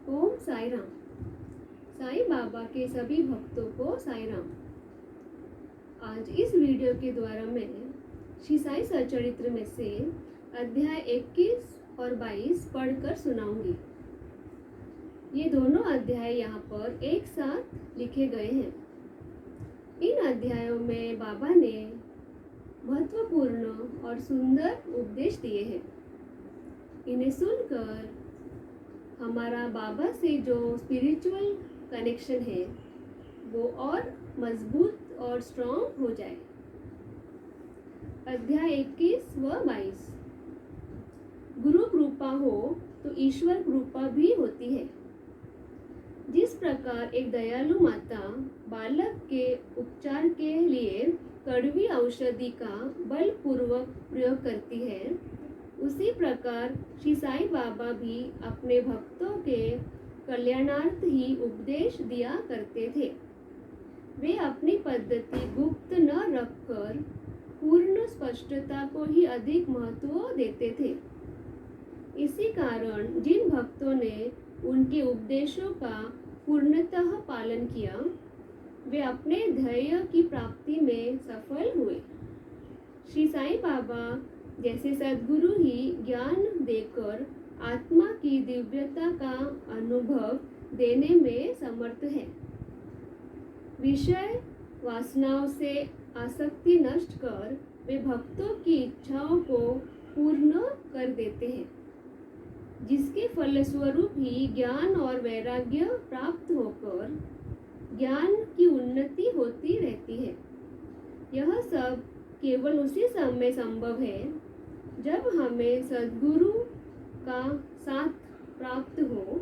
ओम साई राम। साईं बाबा के सभी भक्तों को साई राम। आज इस वीडियो के द्वारा मैं श्री साई सच्चरित्र में से अध्याय 21 और 22 पढ़कर सुनाऊंगी। ये दोनों अध्याय यहाँ पर एक साथ लिखे गए हैं। इन अध्यायों में बाबा ने महत्वपूर्ण और सुंदर उपदेश दिए हैं। इन्हें सुनकर हमारा बाबा से जो स्पिरिचुअल कनेक्शन है वो और मजबूत और स्ट्रॉन्ग हो जाए। अध्याय 21 व 22। गुरु कृपा हो तो ईश्वर कृपा भी होती है। जिस प्रकार एक दयालु माता बालक के उपचार के लिए कड़वी औषधि का बलपूर्वक प्रयोग करती है, उसी प्रकार श्री साईं बाबा भी अपने भक्तों के कल्याणार्थ ही उपदेश दिया करते थे। वे अपनी पद्धति गुप्त न रखकर पूर्ण स्पष्टता को ही अधिक महत्व देते थे। इसी कारण जिन भक्तों ने उनके उपदेशों का पूर्णतः पालन किया, वे अपने ध्येय की प्राप्ति में सफल हुए। श्री साईं बाबा जैसे सद्गुरु ही ज्ञान देकर आत्मा की दिव्यता का अनुभव देने में समर्थ है। विषय वासनाओं से आसक्ति नष्ट कर वे भक्तों की इच्छाओं को पूर्ण कर देते हैं, जिसके फलस्वरूप ही ज्ञान और वैराग्य प्राप्त होकर ज्ञान की उन्नति होती रहती है। यह सब केवल उसी समय संभव है जब हमें सद्गुरु का साथ प्राप्त हो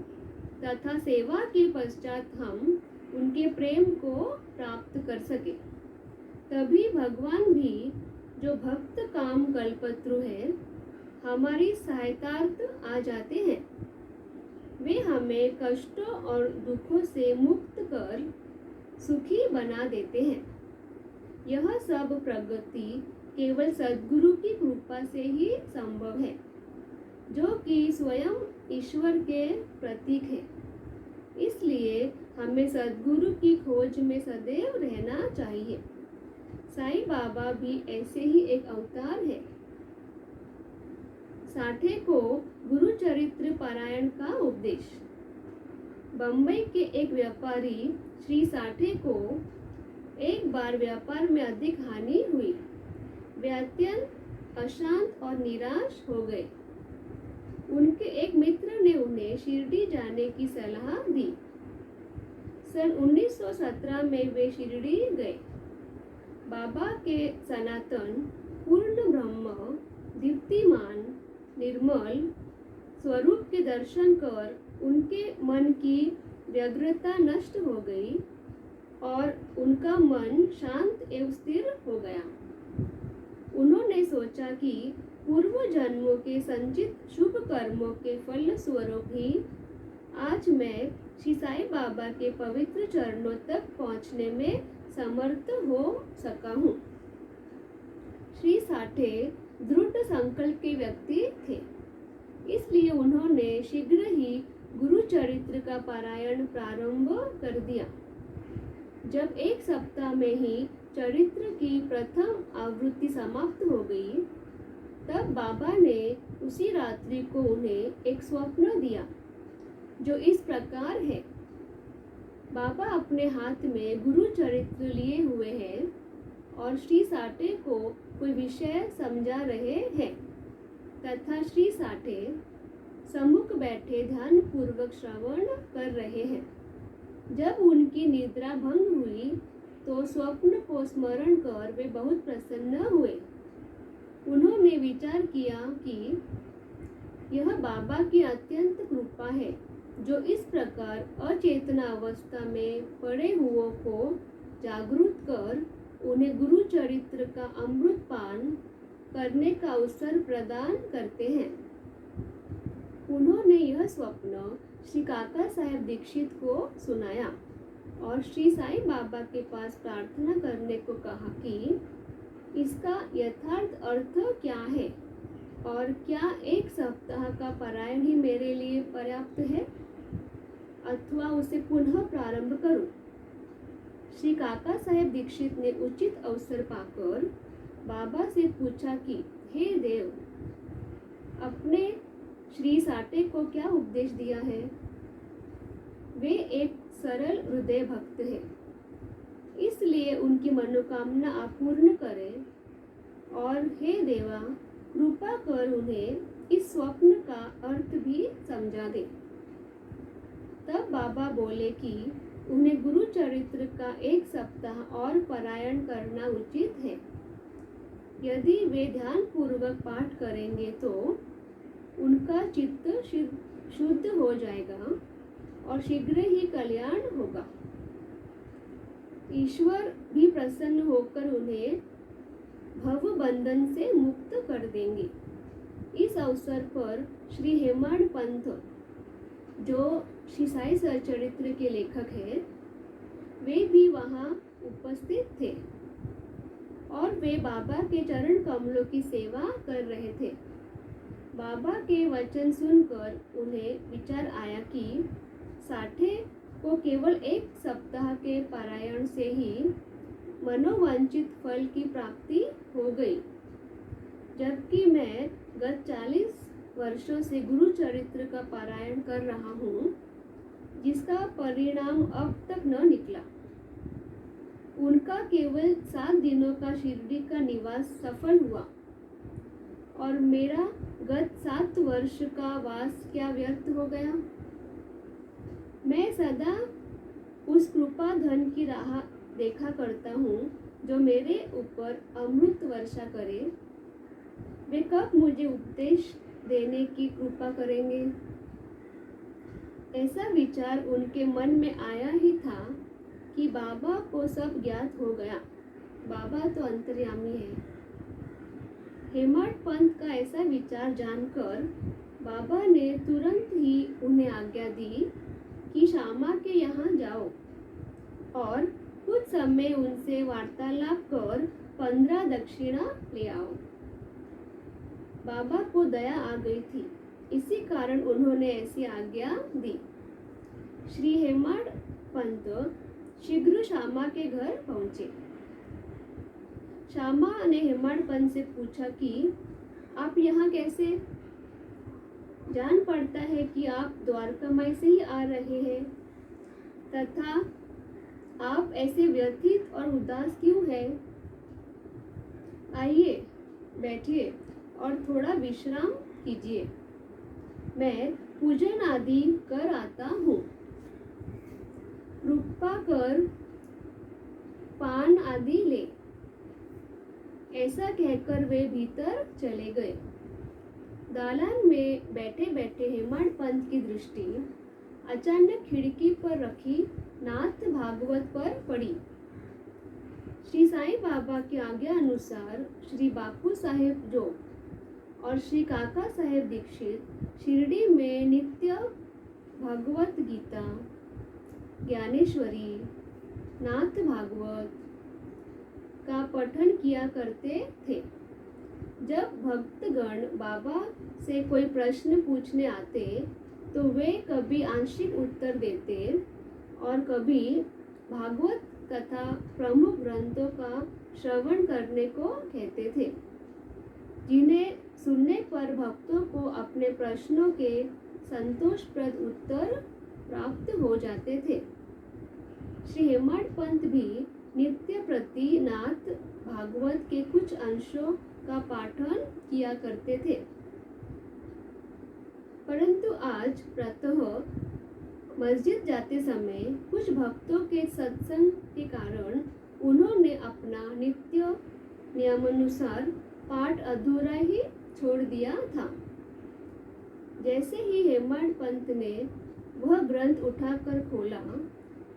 तथा सेवा के पश्चात हम उनके प्रेम को प्राप्त कर सके। तभी भगवान भी जो भक्त काम कल्पत्रु है, हमारी सहायतार्थ आ जाते हैं। वे हमें कष्टों और दुखों से मुक्त कर सुखी बना देते हैं। यह सब प्रगति केवल सद्गुरु की कृपा से ही संभव है, जो कि स्वयं ईश्वर के प्रतीक है। इसलिए हमें सद्गुरु की खोज में सदैव रहना चाहिए। साईं बाबा भी ऐसे ही एक अवतार है। साठे को गुरु चरित्र पारायण का उपदेश। बम्बई के एक व्यापारी श्री साठे को एक बार व्यापार में अधिक हानि हुई। वे अत्यंत अशांत और निराश हो गए। उनके एक मित्र ने उन्हें शिरडी जाने की सलाह दी। सन 1917 में वे शिरडी गए। बाबा के सनातन पूर्ण ब्रह्म दीप्तिमान निर्मल स्वरूप के दर्शन कर उनके मन की व्यग्रता नष्ट हो गई और उनका मन शांत एवं स्थिर हो गया। उन्होंने सोचा कि पूर्व जन्मों के संचित शुभ कर्मों के फल स्वरूप ही आज मैं श्री साईं बाबा के पवित्र चरणों तक पहुंचने में समर्थ हो सका हूँ। श्री साठे दृढ़ संकल्प के व्यक्ति थे, इसलिए उन्होंने शीघ्र ही गुरु चरित्र का पारायण प्रारंभ कर दिया। जब एक सप्ताह में ही चरित्र की प्रथम आवृत्ति समाप्त हो गई, तब बाबा ने उसी रात्रि को उन्हें एक स्वप्न दिया, जो इस प्रकार है। बाबा अपने हाथ में गुरु चरित्र लिए हुए हैं और श्री साठे को कोई विषय समझा रहे हैं तथा श्री साठे सम्मुख बैठे ध्यान पूर्वक श्रवण कर रहे हैं। जब उनकी निद्रा भंग हुई तो स्वप्न को स्मरण कर वे बहुत प्रसन्न हुए। उन्होंने विचार किया कि यह बाबा की अत्यंत कृपा है, जो इस प्रकार अचेतना अवस्था में पड़े हुओं को जागृत कर उन्हें गुरु चरित्र का अमृत पान करने का अवसर प्रदान करते हैं। उन्होंने यह स्वप्न श्री काका साहेब दीक्षित को सुनाया और श्री साईं बाबा के पास प्रार्थना करने को कहा कि इसका यथार्थ अर्थ क्या है और क्या एक सप्ताह का पारायण ही मेरे लिए पर्याप्त है। अथवा उसे पुनः प्रारंभ करूं? श्री काका साहेब दीक्षित ने उचित अवसर पाकर बाबा से पूछा कि हे देव, अपने श्री साठे को क्या उपदेश दिया है? वे एक सरल हृदय भक्त है, इसलिए उनकी मनोकामना आप पूर्ण करें, और हे देवा, कृपा कर उन्हें इस स्वप्न का अर्थ भी समझा दे। तब बाबा बोले कि उन्हें गुरु चरित्र का 1 सप्ताह और पारायण करना उचित है। यदि वे ध्यान पूर्वक पाठ करेंगे तो उनका चित्त शुद्ध हो जाएगा और शीघ्र ही कल्याण होगा। ईश्वर भी प्रसन्न होकर उन्हें भव बंधन से मुक्त कर देंगे। इस अवसर पर श्री हेमाड पंत, जो श्री साई सचरित्र के लेखक हैं, वे भी वहां उपस्थित थे और वे बाबा के चरण कमलों की सेवा कर रहे थे। बाबा के वचन सुनकर उन्हें विचार आया कि साठे को केवल 1 सप्ताह के पारायण से ही मनोवांछित फल की प्राप्ति हो गई, जबकि मैं गत 40 वर्षों से गुरु चरित्र का पारायण कर रहा हूँ, जिसका परिणाम अब तक न निकला। उनका केवल 7 दिनों का शिरडी का निवास सफल हुआ और मेरा गत 7 वर्ष का वास क्या व्यर्थ हो गया? मैं सदा उस कृपा धन की राह देखा करता हूँ जो मेरे ऊपर अमृत वर्षा करे। वे कब मुझे उपदेश देने की कृपा करेंगे? ऐसा विचार उनके मन में आया ही था कि बाबा को सब ज्ञात हो गया। बाबा तो अंतर्यामी है। हेमाड पंत का ऐसा विचार जानकर बाबा ने तुरंत ही उन्हें आज्ञा दी कि श्यामा के यहाँ जाओ और कुछ समय उनसे वार्तालाप कर 15 दक्षिणा ले आओ। बाबा को दया आ गई थी, इसी कारण उन्होंने ऐसी आज्ञा दी। श्री हेमाड पंत शीघ्र श्यामा के घर पहुंचे। श्यामा ने हेमाड पंत से पूछा कि आप यहाँ कैसे? जान पड़ता है कि आप द्वारकामाई से ही आ रहे हैं, तथा आप ऐसे व्यथित और उदास क्यों हैं? आइए, बैठिए और थोड़ा विश्राम कीजिए। मैं पूजन आदि कर आता हूँ। कृपा कर पान आदि ले। ऐसा कहकर वे भीतर चले गए। दालान में बैठे बैठे हेमाड पंत की दृष्टि अचानक खिड़की पर रखी नाथ भागवत पर पड़ी। श्री साईं बाबा की आज्ञा अनुसार श्री बापू साहेब जो और श्री काका साहेब दीक्षित शिरडी में नित्य भगवत गीता, ज्ञानेश्वरी, नाथ भागवत का पठन किया करते थे। जब भक्तगण बाबा से कोई प्रश्न पूछने आते तो वे कभी आंशिक उत्तर देते और कभी भागवत तथा प्रमुख ग्रंथों का श्रवण करने को कहते थे, जिन्हें सुनने पर भक्तों को अपने प्रश्नों के संतोषप्रद उत्तर प्राप्त हो जाते थे। श्री हेमाड पंत भी नित्य प्रति नाथ भागवत के कुछ अंशों का पाठन किया करते थे, परंतु आज प्रातः मस्जिद जाते समय कुछ भक्तों के सत्संग के कारण उन्होंने अपना नित्य नियमानुसार पाठ अधूरा ही छोड़ दिया था। जैसे ही हेमाड पंत ने वह ग्रंथ उठाकर खोला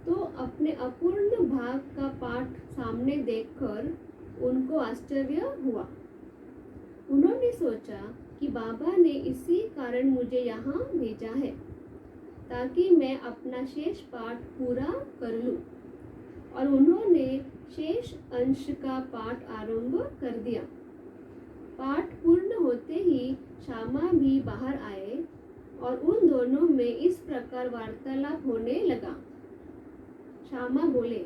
तो अपने अपूर्ण भाग का पाठ सामने देखकर उनको आश्चर्य हुआ। उन्होंने सोचा कि बाबा ने इसी कारण मुझे यहाँ भेजा है, ताकि मैं अपना शेष पाठ पूरा कर लूं। और उन्होंने शेष अंश का पाठ आरंभ कर दिया। पाठ पूर्ण होते ही श्यामा भी बाहर आए और उन दोनों में इस प्रकार वार्तालाप होने लगा। श्यामा बोले,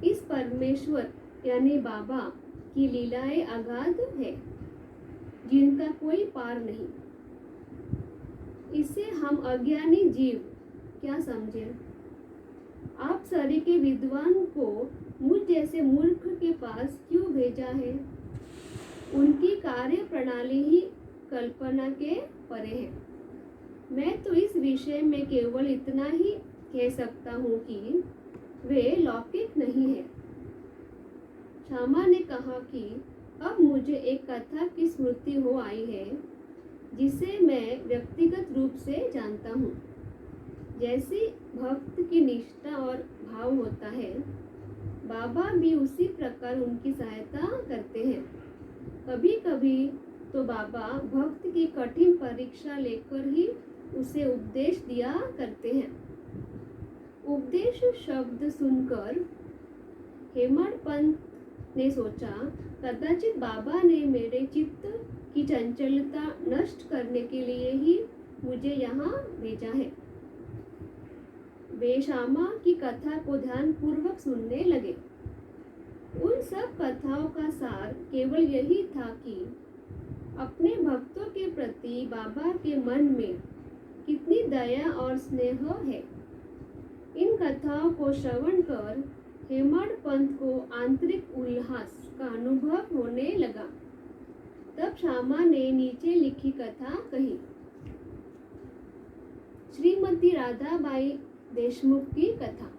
इस परमेश्वर यानी बाबा की लीलाएं अगाध है, जिनका कोई पार नहीं। इससे हम अज्ञानी जीव क्या समझे? आप सरी के विद्वान को मुझ जैसे मूर्ख के पास क्यों भेजा है? उनकी कार्य प्रणाली ही कल्पना के परे है। मैं तो इस विषय में केवल इतना ही कह सकता हूँ कि वे लौकिक नहीं है। श्यामा ने कहा कि अब मुझे एक कथा की स्मृति हो आई है, जिसे मैं व्यक्तिगत रूप से जानता हूँ। जैसी भक्त की निष्ठा और भाव होता है, बाबा भी उसी प्रकार उनकी सहायता करते हैं। कभी कभी तो बाबा भक्त की कठिन परीक्षा लेकर ही उसे उपदेश दिया करते हैं। उपदेश शब्द सुनकर हेमड़ पंत ने सोचा, कदाचित बाबा ने मेरे चित्त की चंचलता नष्ट करने के लिए ही मुझे यहाँ भेजा है। वे श्यामा की कथा को ध्यानपूर्वक सुनने लगे। उन सब कथाओं का सार केवल यही था कि अपने भक्तों के प्रति बाबा के मन में कितनी दया और स्नेह है। इन कथाओं को श्रवण कर हेमड़ पंत को आंतरिक उल्लास का अनुभव होने लगा। तब श्यामा ने नीचे लिखी कथा कही। श्रीमती राधाबाई देशमुख की कथा।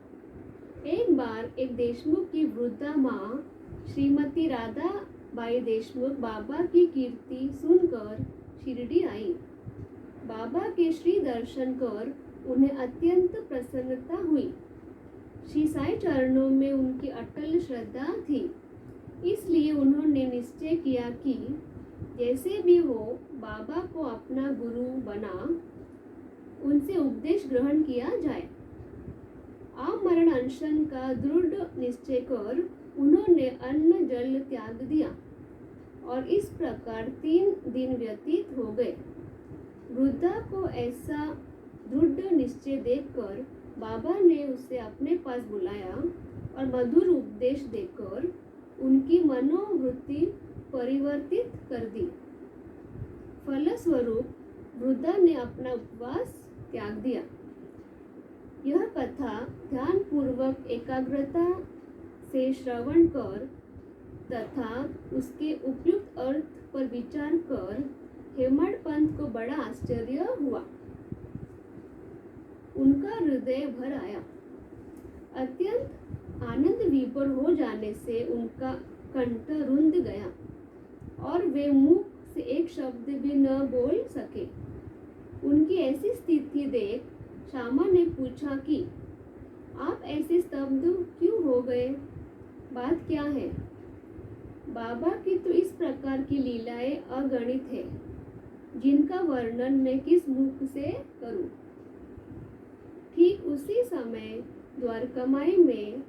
एक बार एक देशमुख की वृद्धा माँ श्रीमती राधाबाई देशमुख बाबा की कीर्ति सुनकर शिरडी आई। बाबा के श्री दर्शन कर उन्हें अत्यंत प्रसन्नता हुई। श्री साईं चरणों में उनकी अटल श्रद्धा थी, इसलिए उन्होंने निश्चय किया कि जैसे भी हो बाबा को अपना गुरु बना उनसे उपदेश ग्रहण किया जाए। आमरण अनशन का दृढ़ निश्चय कर उन्होंने अन्न जल त्याग दिया और इस प्रकार 3 दिन व्यतीत हो गए। वृद्धा को ऐसा दृढ़ निश्चय देखकर बाबा ने उसे अपने पास बुलाया और मधुर उपदेश देकर उनकी मनोवृत्ति परिवर्तित कर दी। फलस्वरूप वृद्धा ने अपना उपवास त्याग दिया। यह कथा ध्यानपूर्वक एकाग्रता से श्रवण कर तथा उसके उपयुक्त अर्थ पर विचार कर हेमड़ पंत को बड़ा आश्चर्य हुआ। उनका हृदय भर आया। अत्यंत आनंद विभोर हो जाने से उनका कंठ रुंध गया और वे मुख से एक शब्द भी न बोल सके। उनकी ऐसी स्थिति देख श्यामा ने पूछा कि आप ऐसे स्तब्ध क्यों हो गए? बात क्या है? बाबा की तो इस प्रकार की लीलाएं अगणित है, जिनका वर्णन मैं किस मुख से करूं? ठीक उसी समय द्वारकामाई में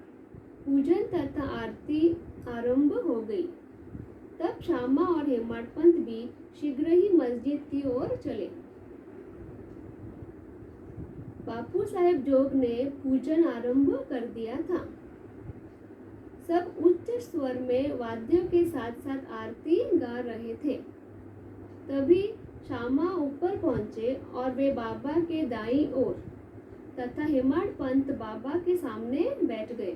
पूजन तथा आरती आरंभ हो गई। तब श्यामा और हेमड़ पंत भी शीघ्र ही मस्जिद की ओर चले। बापू साहेब जोग ने पूजन आरंभ कर दिया था। सब उच्च स्वर में वाद्यों के साथ साथ आरती गा रहे थे। तभी श्यामा ऊपर पहुंचे और वे बाबा के दाईं ओर तथा हेमड़ पंत बाबा के सामने बैठ गए।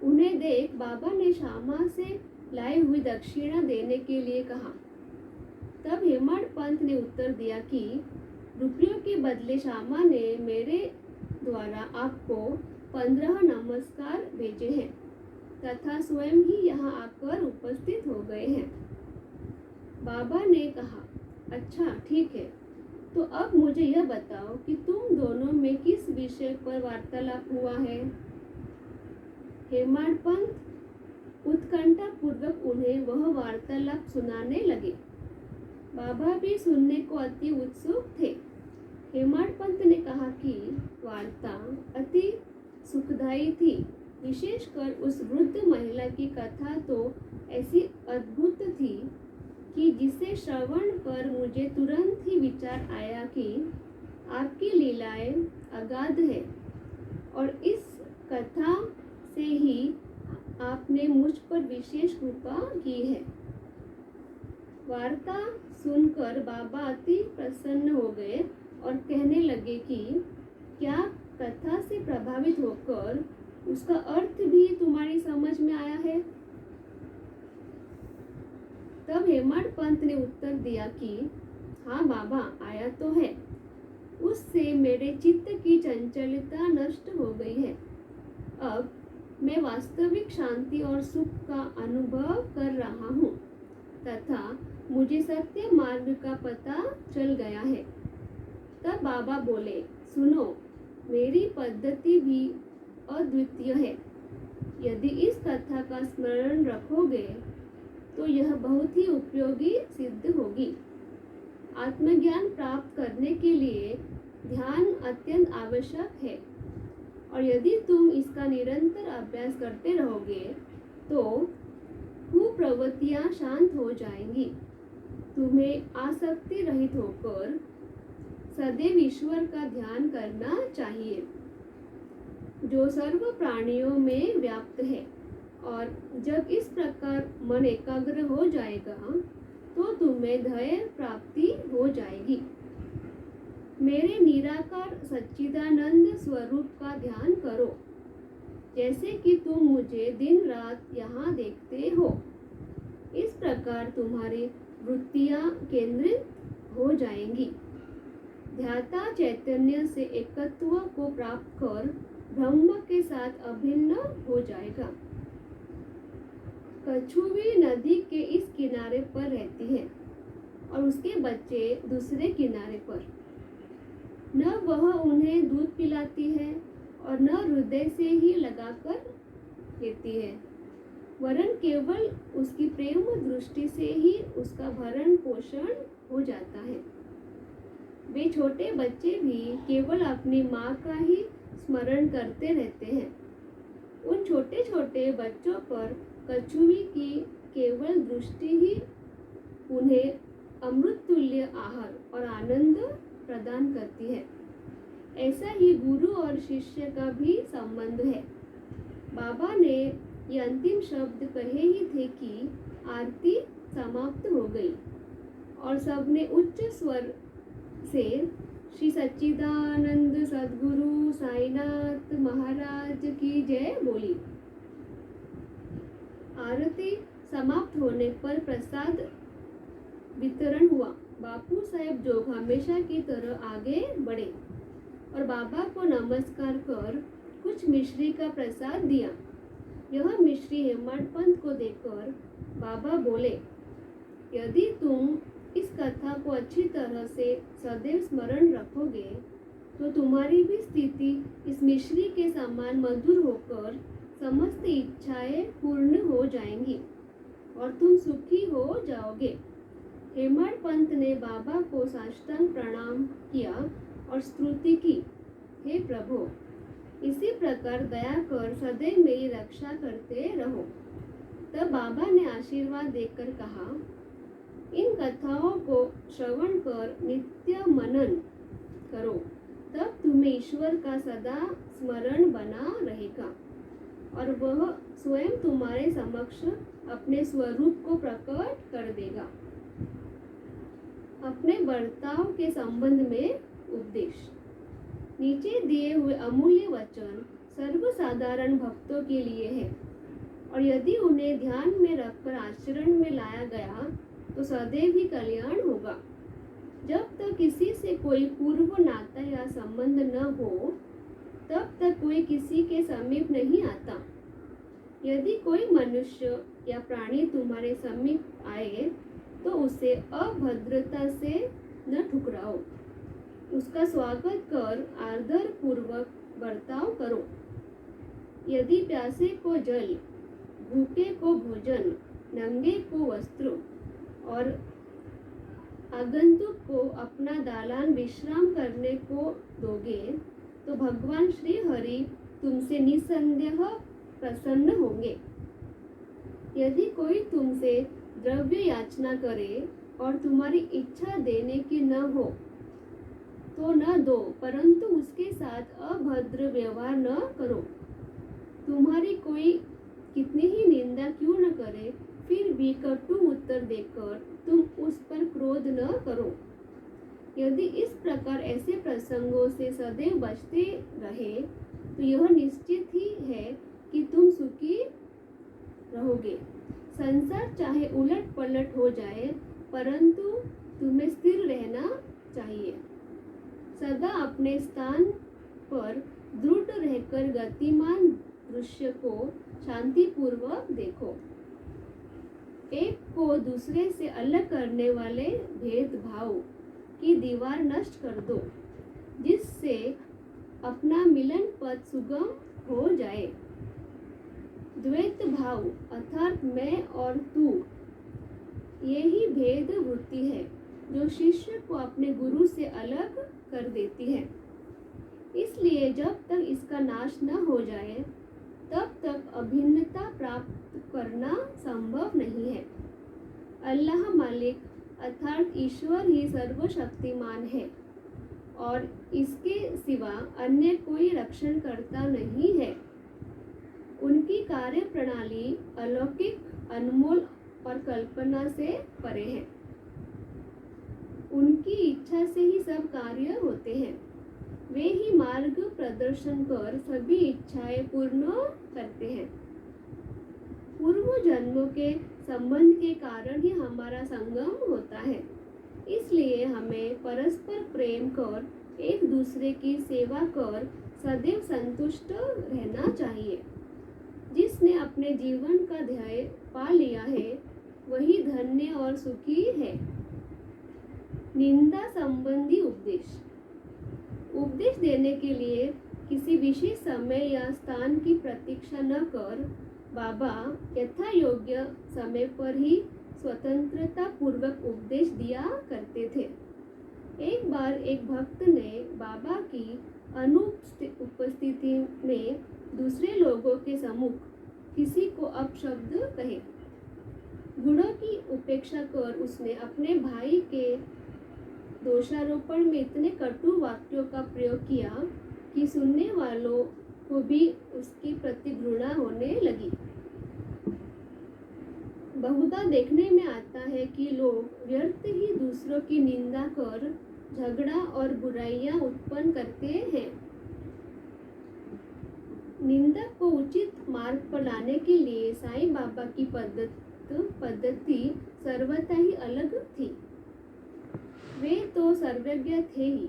उन्हें देख बाबा ने श्यामा से लाई हुई दक्षिणा देने के लिए कहा। तब हेमड़ पंत ने उत्तर दिया कि रुपयों के बदले श्यामा ने मेरे द्वारा आपको 15 नमस्कार भेजे हैं तथा स्वयं ही यहाँ आकर उपस्थित हो गए हैं। बाबा ने कहा, अच्छा ठीक है, तो अब मुझे यह बताओ कि तुम दोनों में किस विषय पर वार्तालाप हुआ है? हेमड़ पंत उत्कंठा पूर्वक उन्हें वह वार्तालाप सुनाने लगे। बाबा भी सुनने को अति उत्सुक थे। हेमड़ पंत ने कहा कि वार्ता अति सुखदायी थी। विशेषकर उस वृद्ध महिला की कथा तो ऐसी अद्भुत थी कि जिसे श्रवण कर मुझे तुरंत ही विचार आया कि आपकी लीलाएं अगाध है और इस कथा से ही आपने मुझ पर विशेष कृपा की है। वार्ता सुनकर बाबा अति प्रसन्न हो गए और कहने लगे कि क्या कथा से प्रभावित होकर उसका अर्थ भी तुम्हारी समझ में आया है? तब हेमंत पंत ने उत्तर दिया कि हाँ बाबा, आया तो है। उससे मेरे चित्त की चंचलता नष्ट हो गई है। अब मैं वास्तविक शांति और सुख का अनुभव कर रहा हूँ तथा मुझे सत्य मार्ग का पता चल गया है। तब बाबा बोले, सुनो, मेरी पद्धति भी अद्वितीय है। यदि इस कथा का स्मरण रखोगे तो यह बहुत ही उपयोगी सिद्ध होगी। आत्मज्ञान प्राप्त करने के लिए ध्यान अत्यंत आवश्यक है और यदि तुम इसका निरंतर अभ्यास करते रहोगे तो कुप्रवृत्तियां शांत हो जाएंगी। तुम्हें आसक्ति रहित होकर सदैव ईश्वर का ध्यान करना चाहिए जो सर्व प्राणियों में व्याप्त है। और जब इस प्रकार मन एकाग्र हो जाएगा तो तुम्हें धैर्य प्राप्ति हो जाएगी। मेरे निराकार सच्चिदानंद स्वरूप का ध्यान करो, जैसे कि तुम मुझे दिन रात यहाँ देखते हो। इस प्रकार तुम्हारी वृत्तियाँ केंद्रित हो जाएंगी। ध्याता चैतन्य से एकत्व को प्राप्त कर ब्रह्म के साथ अभिन्न हो जाएगा। कछुवी नदी के इस किनारे पर रहती है और उसके बच्चे दूसरे किनारे पर। न वह उन्हें दूध पिलाती है और न हृदय से ही लगाकर लेती है, वरन केवल उसकी प्रेम दृष्टि से ही उसका भरण पोषण हो जाता है। वे छोटे बच्चे भी केवल अपनी माँ का ही स्मरण करते रहते हैं। उन छोटे छोटे बच्चों पर कछुवी की केवल दृष्टि ही उन्हें अमृत तुल्य आहार और आनंद प्रदान करती है। ऐसा ही गुरु और शिष्य का भी संबंध है। बाबा ने ये अंतिम शब्द कहे ही थे कि आरती समाप्त हो गई और सबने उच्च स्वर से श्री सच्चिदानंद सद्गुरु साईनाथ महाराज की जय बोली। आरती समाप्त होने पर प्रसाद वितरण हुआ। बापू साहेब जोग हमेशा की तरह आगे बढ़े और बाबा को नमस्कार कर कुछ मिश्री का प्रसाद दिया। यह मिश्री हेमंत पंत को देकर बाबा बोले, यदि तुम इस कथा को अच्छी तरह से सदैव स्मरण रखोगे तो तुम्हारी भी स्थिति इस मिश्री के समान मधुर होकर समस्त इच्छाएं पूर्ण हो जाएंगी और तुम सुखी हो जाओगे। हेमंत पंत ने बाबा को साष्टांग प्रणाम किया और स्तुति की, हे प्रभु, इसी प्रकार दया कर सदैव मेरी रक्षा करते रहो। तब बाबा ने आशीर्वाद देकर कहा, इन कथाओं को श्रवण कर नित्य मनन करो, तब तुम्हें ईश्वर का सदा स्मरण बना रहेगा और वह स्वयं तुम्हारे समक्ष अपने स्वरूप को प्रकट कर देगा। अपने बर्ताव के संबंध में उपदेश। नीचे दिए हुए अमूल्य वचन सर्वसाधारण भक्तों के लिए है और यदि उन्हें ध्यान में रखकर आचरण में लाया गया तो सदैव ही कल्याण होगा। जब तक किसी से कोई पूर्व नाता या संबंध न हो तब तक कोई किसी के समीप नहीं आता। यदि कोई मनुष्य या प्राणी तुम्हारे समीप आए तो उसे अभद्रता से न ठुकराओ, उसका स्वागत कर आदर पूर्वक बर्ताव करो। यदि प्यासे को जल, भूखे को भोजन, नंगे को वस्त्र और आगंतुक को अपना दालान विश्राम करने को दोगे तो भगवान श्री हरि तुमसे निसंदेह प्रसन्न होंगे। यदि कोई तुमसे द्रव्य याचना करे और तुम्हारी इच्छा देने की न हो तो न दो, परंतु उसके साथ अभद्र व्यवहार न करो। तुम्हारी कोई कितनी ही निंदा क्यों न करे, फिर भी कटु उत्तर देकर तुम उस पर क्रोध न करो। यदि इस प्रकार ऐसे प्रसंगों से सदैव बचते रहे तो यह निश्चित ही है कि तुम सुखी रहोगे। संसार चाहे उलट पलट हो जाए, परंतु तुम्हें स्थिर रहना चाहिए। सदा अपने स्थान पर दृढ़ रहकर गतिमान दृश्य को शांतिपूर्वक देखो। एक को दूसरे से अलग करने वाले भेदभाव की दीवार नष्ट कर दो, जिससे अपना मिलन पथ सुगम हो जाए। द्वैत भाव अर्थात मैं और तू, यही भेद वृत्ति है जो शिष्य को अपने गुरु से अलग कर देती है। इसलिए जब तक इसका नाश न हो जाए तब तक अभिन्नता प्राप्त करना संभव नहीं है। अल्लाह मालिक अर्थात ईश्वर ही सर्वशक्तिमान है और इसके सिवा अन्य कोई रक्षण करता नहीं है। उनकी कार्य प्रणाली अलौकिक, अनमोल और कल्पना से परे है। उनकी इच्छा से ही सब कार्य होते हैं। वे ही मार्ग प्रदर्शन कर सभी इच्छाएं पूर्ण करते हैं। पूर्व जन्मों के संबंध के कारण ही हमारा संगम होता है। इसलिए हमें परस्पर प्रेम कर एक दूसरे की सेवा कर सदैव संतुष्ट रहना चाहिए। जिसने अपने जीवन का ध्येय पा लिया है वही धन्य और सुखी है। निंदा संबंधी उपदेश। उपदेश देने के लिए किसी विशेष समय या स्थान की प्रतीक्षा न कर बाबा यथा योग्य समय पर ही स्वतंत्रता पूर्वक उपदेश दिया करते थे। एक बार एक भक्त ने बाबा की अनुपस्थिति में दूसरे लोगों के सम्मुख किसी को अपशब्द कहे। गुणों की उपेक्षा कर उसने अपने भाई के दोषारोपण में इतने कटु वाक्यों का प्रयोग किया कि सुनने वालों को भी उसके प्रति घृणा होने लगी। बहुधा देखने में आता है कि लोग व्यर्थ ही दूसरों की निंदा कर झगड़ा और बुराइयां उत्पन्न करते हैं। निंदक को उचित मार्ग पर लाने के लिए साईं बाबा की पद्धति सर्वथा ही अलग थी। वे तो सर्वज्ञ थे ही,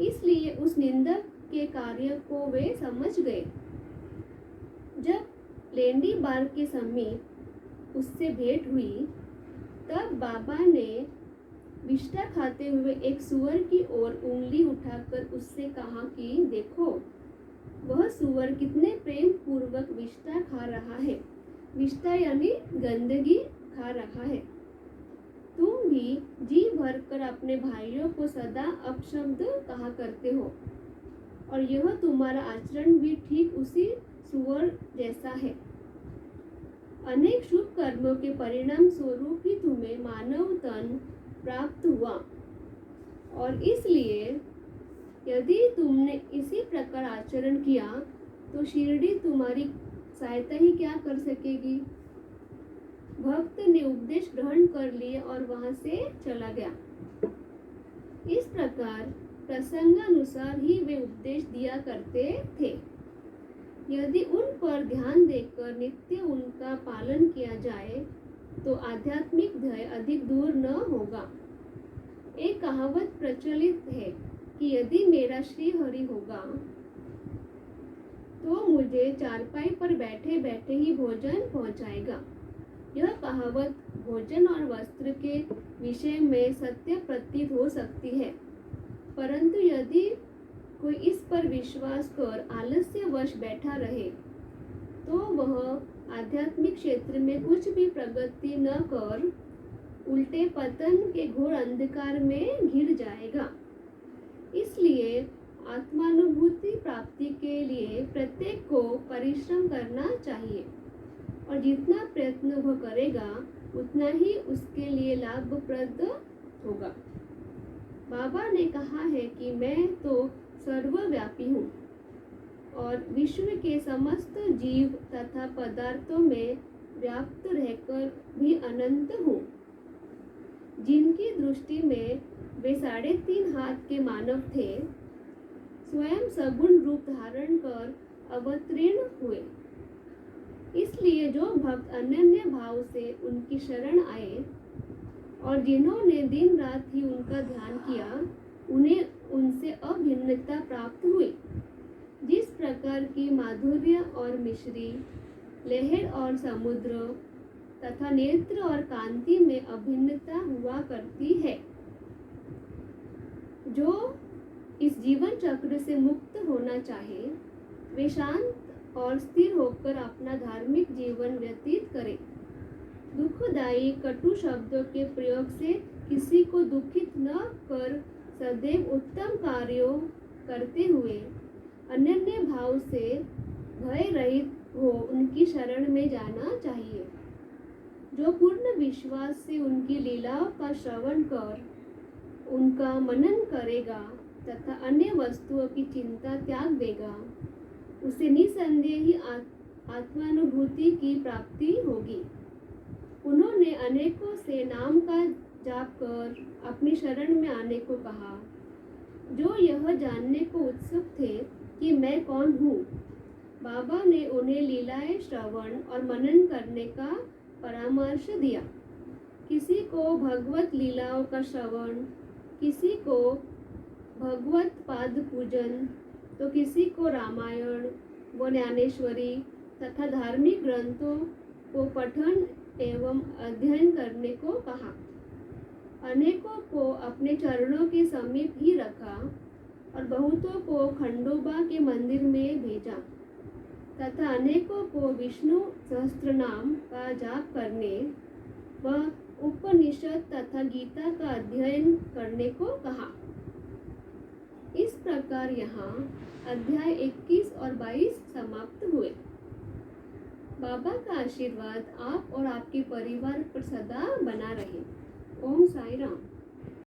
इसलिए उस निंदक के कार्य को वे समझ गए। जब लेंडी बार के समीप उससे भेंट हुई तब बाबा ने विष्ठा खाते हुए एक सुअर की ओर उंगली उठाकर उससे कहा कि देखो, वह सुअर कितने प्रेम पूर्वक विष्ठा खा रहा है। विष्ठा यानी गंदगी खा रहा है। तुम भी जी भरकर अपने भाइयों को सदा अपशब्द कहा करते हो और यह तुम्हारा आचरण भी ठीक उसी सुअर जैसा है। अनेक शुभ कर्मों के परिणाम स्वरूप ही तुम्हें मानव तन प्राप्त हुआ और इसलिए यदि तुमने इसी प्रकार आचरण किया तो शिरडी तुम्हारी सहायता ही क्या कर सकेगी। भक्त ने उपदेश ग्रहण कर लिए और वहां से चला गया। इस प्रकार प्रसंगानुसार ही वे उपदेश दिया करते थे। यदि उन पर ध्यान देकर नित्य उनका पालन किया जाए तो आध्यात्मिक ध्येय अधिक दूर न होगा। एक कहावत प्रचलित है कि यदि मेरा श्री हरि होगा तो मुझे चारपाई पर बैठे बैठे ही भोजन पहुंचाएगा। यह कहावत भोजन और वस्त्र के विषय में सत्य प्रतीत हो सकती है, परंतु यदि कोई इस पर विश्वास कर आलस्यवश बैठा रहे तो वह आध्यात्मिक क्षेत्र में कुछ भी प्रगति न कर उल्टे पतन के घोर अंधकार में घिर जाएगा। इसलिए आत्मानुभूति प्राप्ति के लिए प्रत्येक को परिश्रम करना चाहिए और जितना प्रयत्न वह करेगा उतना ही उसके लिए लाभप्रद होगा। बाबा ने कहा है कि मैं तो सर्वव्यापी हूँ और विश्व के समस्त जीव तथा पदार्थों में व्याप्त रहकर भी अनंत हूँ। जिनकी दृष्टि में वे 3.5 हाथ के मानव थे, स्वयं सगुण रूप धारण कर अवतीर्ण हुए। इसलिए जो भक्त अनन्य भाव से उनकी शरण आए और जिन्होंने दिन रात ही उनका ध्यान किया, उन्हें उनसे अभिन्नता प्राप्त हुई। जिस प्रकार की माधुर्य और मिश्री, लहर और समुद्र तथा नेत्र और कांति में अभिन्नता हुआ करती है, जो इस जीवन चक्र से मुक्त होना चाहे, वे शांत और स्थिर होकर अपना धार्मिक जीवन व्यतीत करें। दुखदायी कटु शब्दों के प्रयोग से किसी को दुखित न कर सदैव उत्तम कार्यों करते हुए अनन्य भाव से भय रहित हो उनकी शरण में जाना चाहिए। जो पूर्ण विश्वास से उनकी लीलाओं का श्रवण कर उनका मनन करेगा तथा अन्य वस्तुओं की चिंता त्याग देगा, उसे निसंदेह ही आत्मानुभूति की प्राप्ति होगी। उन्होंने अनेकों से नाम का जाप कर अपनी शरण में आने को कहा, जो यह जानने को उत्सुक थे कि मैं कौन हूँ। बाबा ने उन्हें लीलाएं श्रवण और मनन करने का परामर्श दिया। किसी को भगवत लीलाओं का श्रवण, किसी को भगवत पाद पूजन, तो किसी को रामायण व ज्ञानेश्वरी तथा धार्मिक ग्रंथों को पठन एवं अध्ययन करने को कहा। अनेकों को अपने चरणों के समीप ही रखा और बहुतों को खंडोबा के मंदिर में भेजा तथा अनेकों को विष्णु सहस्त्रनाम का जाप करने व उपनिषद तथा गीता का अध्ययन करने को कहा। इस प्रकार यहाँ अध्याय 21 और 22 समाप्त हुए। बाबा का आशीर्वाद आप और आपके परिवार पर सदा बना रहे। ओम साई राम।